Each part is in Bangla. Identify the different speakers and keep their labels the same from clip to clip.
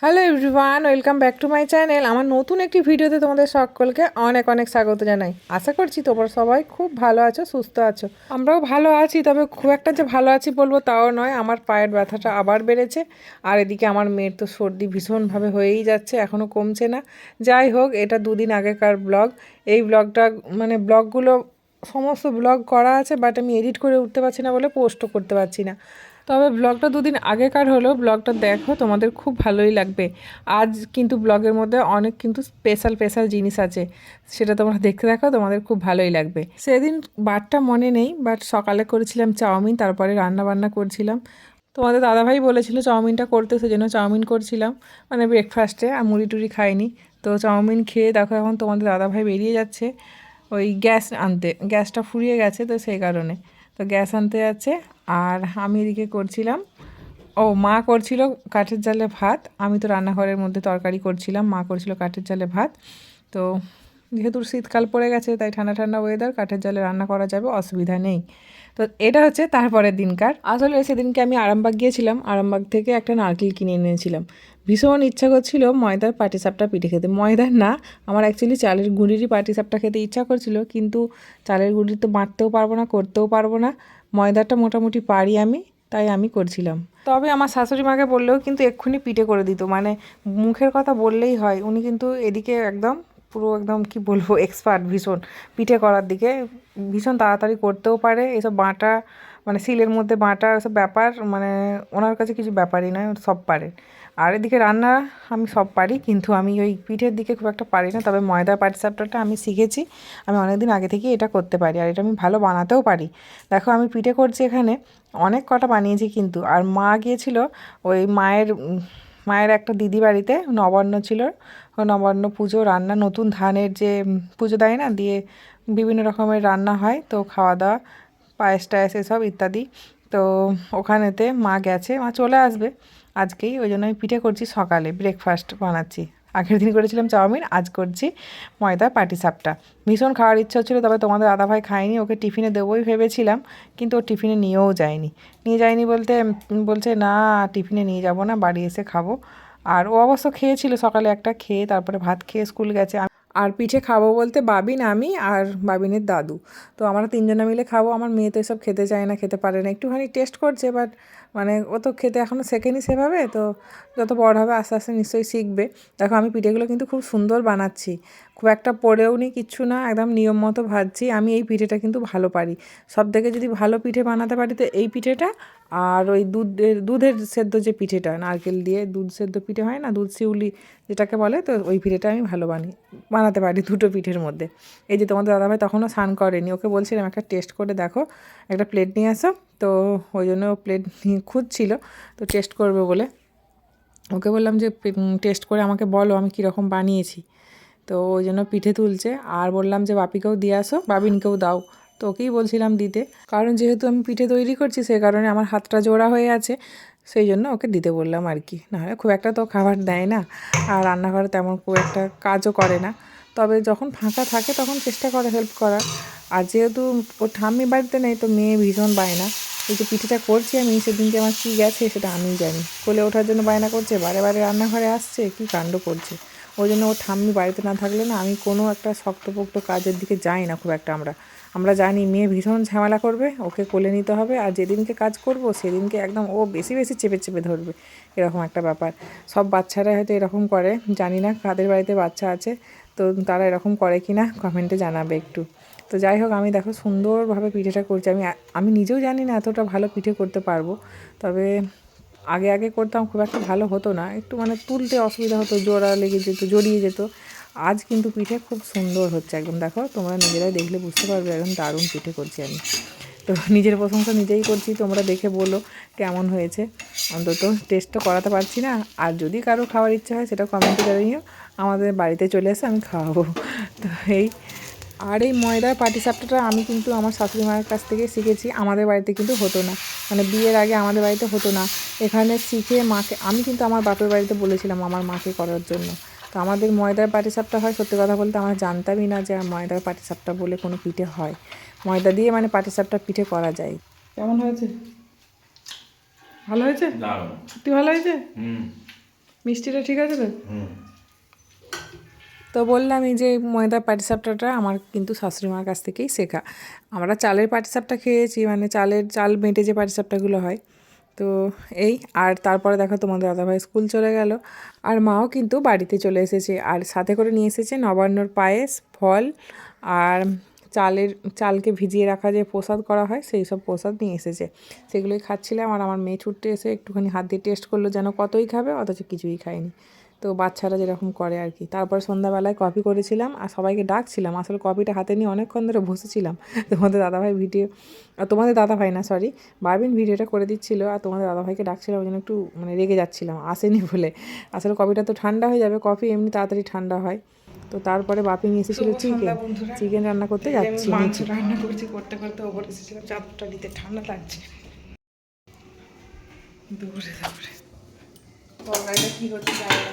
Speaker 1: Hello everyone, welcome back to my channel. আমার নতুন একটি ভিডিওতে তোমাদের সকলকে অনেক অনেক স্বাগত জানাই। আশা করছি তোমরা সবাই খুব ভালো আছো, সুস্থ আছো। আমরাও ভালো আছি, তবে খুব একটা যে ভালো আছি বলবো তাও নয়। আমার পায়ের ব্যথাটা আবার বেড়েছে, আর এদিকে আমার মেয়ের তো সর্দি ভীষণভাবে হয়েই যাচ্ছে, এখনও কমছে না। যাই হোক, এটা দুদিন আগেকার ব্লগ। এই ব্লগটা মানে ব্লগগুলো সমস্ত ব্লগ করা আছে, বাট আমি এডিট করে উঠতে পারছি না বলে পোস্টও করতে পারছি না। তবে ব্লগটা দুদিন আগেকার হলেও ব্লগটা দেখো, তোমাদের খুব ভালোই লাগবে। আজ কিন্তু ব্লগের মধ্যে অনেক কিন্তু স্পেশাল স্পেশাল জিনিস আছে, সেটা তোমরা দেখতে দেখো, তোমাদের খুব ভালোই লাগবে। সেদিন বারটা মনে নেই, বাট সকালে করেছিলাম চাউমিন, তারপরে রান্না বান্না করছিলাম। তোমাদের দাদাভাই বলেছিল চাউমিনটা করতে, সেজন্য চাউমিন করছিলাম মানে ব্রেকফাস্টে। আর মুড়ি টুড়ি খাইনি, তো চাউমিন খেয়ে দেখো এখন তোমাদের দাদাভাই বেরিয়ে যাচ্ছে ওই গ্যাস আনতে। গ্যাসটা ফুরিয়ে গেছে, তো সেই কারণে তো গ্যাস আনতে যাচ্ছে। আর আমি এদিকে করছিলাম, মা করছিল কাঠের জালে ভাত, আমি তো রান্নাঘরের মধ্যে তরকারি করছিলাম। মা করছিল কাঠের জালে ভাত। তো যেহেতু শীতকাল পড়ে গেছে, তাই ঠান্ডা ঠান্ডা ওয়েদার, কাঠের জালে রান্না করা যাবে, অসুবিধা নেই। তো এটা হচ্ছে তারপরের দিনকার। আসলে সেদিনকে আমি আরামবাগ গিয়েছিলাম, আরামবাগ থেকে একটা নারকেল কিনে এনেছিলাম। ভীষণ ইচ্ছা করছিল ময়দার পাটিসাপটা পিঠে খেতে। ময়দার না, আমার অ্যাকচুয়ালি চালের গুঁড়িরই পাটিসাপটা খেতে ইচ্ছা করছিল, কিন্তু চালের গুঁড়ি তো বাটতেও পারবো না, করতেও পারবো না। ময়দাটা মোটামুটি পারি আমি, তাই আমি করছিলাম। তবে আমার শাশুড়ি মাকে বললেও কিন্তু এক্ষুনি পিঠে করে দিত, মানে মুখের কথা বললেই হয়। উনি কিন্তু এদিকে একদম পুরো একদম কি বলবো এক্সপার্ট, ভীষণ পিঠে করার দিকে ভীষণ তাড়াতাড়ি করতেও পারে। এসব বাটা মানে শিলের মধ্যে বাটা এসব ব্যাপার মানে ওনার কাছে কিছু ব্যাপারই নয়, সব পারে। আর এদিকে রান্না আমি সব পারি, কিন্তু আমি ওই পিঠের দিকে খুব একটা পারি না। তবে ময়দার পাটিসাপটাটা আমি শিখেছি, আমি অনেক দিন আগে থেকেই এটা করতে পারি, আর এটা আমি ভালো বানাতেও পারি। দেখো আমি পিঠে করছি এখানে, অনেক কটা বানিয়েছি কিন্তু। আর মা গিয়েছিল ওই মায়ের একটা দিদি বাড়িতে, নবান্ন ছিল, নবান্ন পুজো রান্না, নতুন ধানের যে পুজো দেয় না, দিয়ে বিভিন্ন রকমের রান্না হয়, তো খাওয়া দাওয়া, পায়েস টায়েস এসব ইত্যাদি। তো ওখানেতে মা গেছে, মা চলে আসবে আজকেই, ওই জন্য আমি পিঠে করছি, সকালে ব্রেকফাস্ট বানাচ্ছি। আগের দিন করেছিলাম চাউমিন, আজ করছি ময়দার পাটিসাপটা। ভীষণ খাওয়ার ইচ্ছা হচ্ছিলো, তবে তোমাদের দাদাভাই খায়নি, ওকে টিফিনে দেবোই ভেবেছিলাম, কিন্তু ও টিফিনে নিয়েও যায়নি। নিয়ে যায়নি বলতে বলছে না, টিফিনে নিয়ে যাব না, বাড়ি এসে খাবো। আর ও অবশ্য খেয়েছিল সকালে একটা, খেয়ে তারপরে ভাত খেয়ে স্কুল গেছে। আর পিঠে খাবো বলতে বাবিন, আমি আর বাবিনের দাদু, তো আমরা তিনজনে মিলে খাবো। আমার মেয়ে তো এসব খেতে চায় না, খেতে পারে না, একটুখানি টেস্ট করছে, বাট মানে ও তো খেতে এখনও শেখেনি সেভাবে। তো যত বড় হবে আস্তে আস্তে নিশ্চয়ই শিখবে। দেখো আমি পিঠেগুলো কিন্তু খুব সুন্দর বানাচ্ছি, খুব একটা পড়েও নি, কিচ্ছু না, একদম নিয়ম মতো ভাজছি। আমি এই পিঠেটা কিন্তু ভালো পারি, সব থেকে যদি ভালো পিঠে বানাতে পারি তো এই পিঠেটা। আর ওই দুধের সেদ্ধ যে পিঠেটা, নারকেল দিয়ে দুধ সেদ্ধ পিঠে হয় না, দুধ শিউলি যেটাকে বলে, তো ওই পিঠেটা আমি ভালো বানাতে পারি দুটো পিঠের মধ্যে। এই যে তোমাদের দাদাভাই তখনও স্নান করেনি, ওকে বলছিলাম একটা টেস্ট করে দেখো, একটা প্লেট নিয়ে আসো। তো ওই জন্য ও প্লেট নিয়ে খুঁজছিল, তো টেস্ট করবে বলে ওকে বললাম যে টেস্ট করে আমাকে বলো আমি কীরকম বানিয়েছি। তো ওই জন্য পিঠে তুলছে, আর বললাম যে বাপিকেও দিয়ে আসো, বাবিনকেও দাও। তো ওকেই বলছিলাম দিতে, কারণ যেহেতু আমি পিঠে তৈরি করছি সে কারণে আমার হাতটা জোড়া হয়ে আছে, সেই জন্য ওকে দিতে বললাম আর কি। নাহলে খুব একটা তো খাবার দেয় না, আর রান্নাঘরে তেমন খুব একটা কাজও করে না। তবে যখন ফাঁকা থাকে তখন চেষ্টা করে হেল্প করার। আর যেহেতু ওর ঠাম্মি বাড়িতে নেই, তো মেয়ে ভীষণ বায়না। এই যে পিঠেটা করছি আমি, সেদিনকে আমার কী গেছে সেটা আমিই জানি, কোলে ওঠার জন্য বায়না করছে, বারে বারে রান্নাঘরে আসছে, কী কাণ্ড করছে। ওই জন্য ওর ঠাম্মি বাড়িতে না থাকলে না আমি কোনো একটা শক্তপোক্ত কাজের দিকে যাই না খুব একটা। আমরা জানি মেয়ে ভীষণ ঝামেলা করবে, ওকে কোলে নিতে হবে, আর যেদিনকে কাজ করব সেদিনকে একদম ও বেশি বেশি চেপে চেপে ধরবে, এরকম একটা ব্যাপার। সব বাচ্চারা হয়তো এরকম করে, জানি না কাদের বাড়িতে বাচ্চা আছে, তো তারা এরকম করে কি না কমেন্টে জানাবে একটু। তো যাই হোক, আমি দেখো সুন্দরভাবে পিঠেটা করছি। আমি নিজেও জানি না এতটা ভালো পিঠে করতে পারবো, তবে আগে আগে করতাম, খুব একটা ভালো হতো না, একটু মানে তুলতে অসুবিধা হতো, জোড়া লেগে যেত, জড়িয়ে যেত। আজ কিন্তু পিঠে খুব সুন্দর হচ্ছে একদম, দেখো তোমরা নিজেরাই দেখলে বুঝতে পারবে, একদম দারুণ পিঠে করছি আমি। তো নিজের প্রশংসা নিজেই করছি, তোমরা দেখে বলো কেমন হয়েছে। অন্তত টেস্ট তো করাতে পারছি না, আর যদি কারো খাওয়ার ইচ্ছা হয় সেটা কমেন্টে জানিও, আমাদের বাড়িতে চলে এসে আমি খাওয়াবো। তো এই আর এই ময়দার পাটিসাপটাটা আমি কিন্তু আমার শাশুড়ি মায়ের কাছ থেকে শিখেছি, আমাদের বাড়িতে কিন্তু হতো না, মানে বিয়ের আগে আমাদের বাড়িতে হতো না। এখানে শিখে মাকে, আমি কিন্তু আমার বাপের বাড়িতে বলেছিলাম আমার মাকে করার জন্য। তো আমাদের ময়দার পাটিসাপটা হয়, সত্যি কথা বলতে আমরা জানতামই না যে ময়দার পাটিসাপটা বলে কোনো পিঠে হয়, ময়দা দিয়ে মানে পাটিসাপটা পিঠে করা যায়। কেমন হয়েছে? ভালো হয়েছে? সত্যি ভালো হয়েছে? মিষ্টিটা ঠিক আছে তো? তো বললাম এই যে ময়দা পাটিসাপটাটা আমার কিন্তু শাশুড়ি মার কাছ থেকেই শেখা। আমরা চালের পাটিসাপটা খেয়েছি, মানে চাল বেটে যে পাটিসাপটাগুলো হয়। তো এই আর তারপরে দেখো তোমাদের দাদাভাই স্কুল চলে গেল, আর মাও কিন্তু বাড়িতে চলে এসেছে, আর সাথে করে নিয়ে এসেছে নবান্নর পায়েস, ফল আর চালকে ভিজিয়ে রাখা যে প্রসাদ করা হয় সেই সব প্রসাদ নিয়ে এসেছে। সেগুলোই খাচ্ছিলাম, আর আমার মেয়ে ছুটতে এসে একটুখানি হাত দিয়ে টেস্ট করলো, যেন কতই খাবে, অথচ কিছুই খায়নি। তো বাচ্চারা যেরকম করে আর কি। তারপর সন্ধ্যাবেলায় কফি করেছিলাম আর সবাইকে ডাকছিলাম, আসলে কফিটা হাতে নিয়ে অনেকক্ষণ ধরে বসেছিলাম। তোমাদের দাদাভাই না, সরি, বারবিন ভিডিওটা করে দিচ্ছিল, আর তোমাদের দাদাভাইকে ডাকছিলাম, ওই জন্য একটু মানে রেগে যাচ্ছিলাম আসেনি বলে। আসলে কফিটা তো ঠান্ডা হয়ে যাবে, কফি এমনি তাড়াতাড়ি ঠান্ডা হয়। তো তারপরে বাপি নিয়ে এসেছিলো চিকেন রান্না করতে যাচ্ছি। মাংস রান্না করতে ওপরে এসেছিলাম চাদরটা নিতে, ঠান্ডা লাগছে। দৌড়ে তরকারিটা কী হচ্ছে জানি না।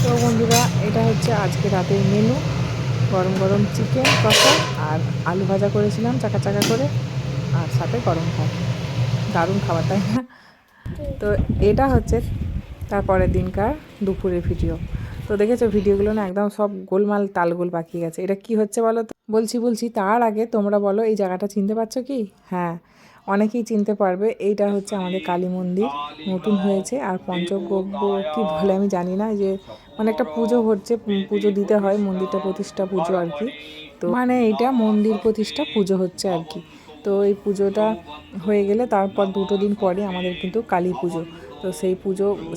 Speaker 1: তো বন্ধুরা, এটা হচ্ছে আজকে রাতের মেনু। গরম গরম চিকেন কষা আর আলু ভাজা করেছিলাম চাকা চাকা করে, আর সাথে গরম ভাত। দারুণ খাবার, তাই না? তো এটা হচ্ছে তারপরের দিনকার দুপুরের ভিডিও। তো দেখেছো ভিডিওগুলো না একদম সব গোলমাল তালগোল পাকিয়ে গেছে। এটা কি হচ্ছে বলো তো? বলছি তার আগে তোমরা বলো এই জায়গাটা চিনতে পারছো কি? হ্যাঁ, অনেকেই চিনতে পারবে। এইটা হচ্ছে আমাদের কালী মন্দির, নতুন হয়েছে। আর পঞ্চগব্য কি বলে আমি জানি না, যে মানে একটা পুজো হচ্ছে, পুজো দিতে হয়, মন্দিরটা প্রতিষ্ঠা পুজো আর কি। তো মানে এইটা মন্দির প্রতিষ্ঠা পুজো হচ্ছে আর কি। তো এই পুজোটা হয়ে গেলে তারপর 2 দিন পরে আমাদের কিন্তু কালী পুজো। তো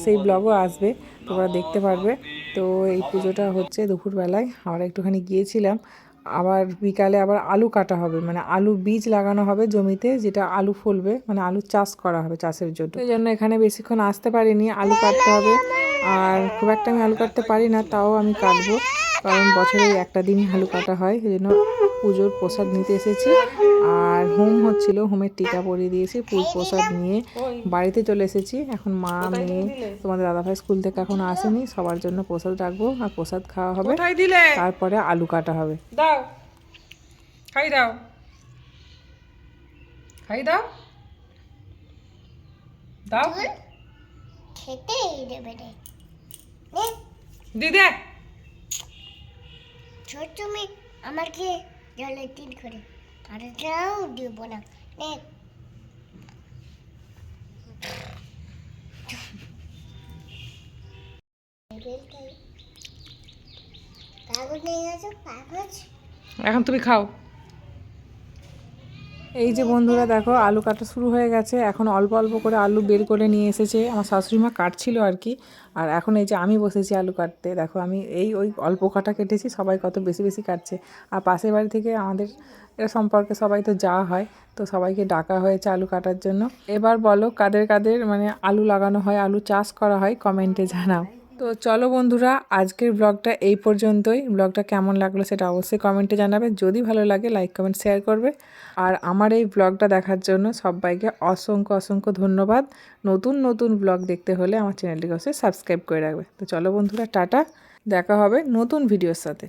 Speaker 1: সেই ব্লগও আসবে, তোমরা দেখতে পারবে। তো এই পুজোটা হচ্ছে দুপুরবেলায় আমরা একটুখানি গিয়েছিলাম। আবার বিকালে আবার আলু কাটা হবে, মানে আলু বীজ লাগানো হবে জমিতে, যেটা আলু ফলবে, মানে আলু চাষ করা হবে চাষের জন্য। এই জন্য এখানে বেশিক্ষণ আসতে পারিনি, আলু কাটতে হবে। আর খুব একটা আমি আলু কাটতে পারি না, তাও আমি কাটবো, কারণ বছরে একটা দিনই আলু কাটা হয়। সেই জন্য পুজোর প্রসাদ নিতে এসেছি। আর হোম হচ্ছিল, হোমের টিকা পরিয়ে দিয়েছি, প্রসাদ নিয়ে বাড়িতে চলে এসেছি। এখন মা, মেয়ে, তোমাদের দাদাভাই স্কুল থেকে এখন আসেনি, সবার জন্য প্রসাদ রাখবো আর প্রসাদ খাওয়া হবে, তারপরে আলু কাটা হবে। দাও, খাই দাও, দাও খেতে দেবে দিদে। তুমি আমাকে জলে 3 করে আর যাও দিব না। এখন তুমি খাও। এই যে বন্ধুরা দেখো, আলু কাটা শুরু হয়ে গেছে। এখন অল্প অল্প করে আলু বের করে নিয়ে এসেছে, আমার শাশুড়ি মা কাটছিল আর কি। আর এখন এই যে আমি বসেছি আলু কাটতে। দেখো আমি ওই অল্প কাটা কেটেছি, সবাই কত বেশি বেশি কাটছে। আর পাশের বাড়ি থেকে আমাদের এর সম্পর্কে সবাই তো যাওয়া হয়, তো সবাইকে ডাকা হয়েছে আলু কাটার জন্য। এবার বলো কাদের কাদের মানে আলু লাগানো হয়, আলু চাষ করা হয়, কমেন্টে জানাও। তো চলো বন্ধুরা, আজকের ব্লগটা এই পর্যন্তই। ব্লগটা কেমন লাগলো সেটা অবশ্যই কমেন্টে জানাবে। যদি ভালো লাগে লাইক কমেন্ট শেয়ার করবে। আর আমার এই ব্লগটা দেখার জন্য সবাইকে অসংখ্য অসংখ্য ধন্যবাদ। নতুন নতুন ব্লগ দেখতে হলে আমার চ্যানেলটিকে অবশ্যই সাবস্ক্রাইব করে রাখবে। তো চলো বন্ধুরা, টাটা, দেখা হবে নতুন ভিডিওর সাথে।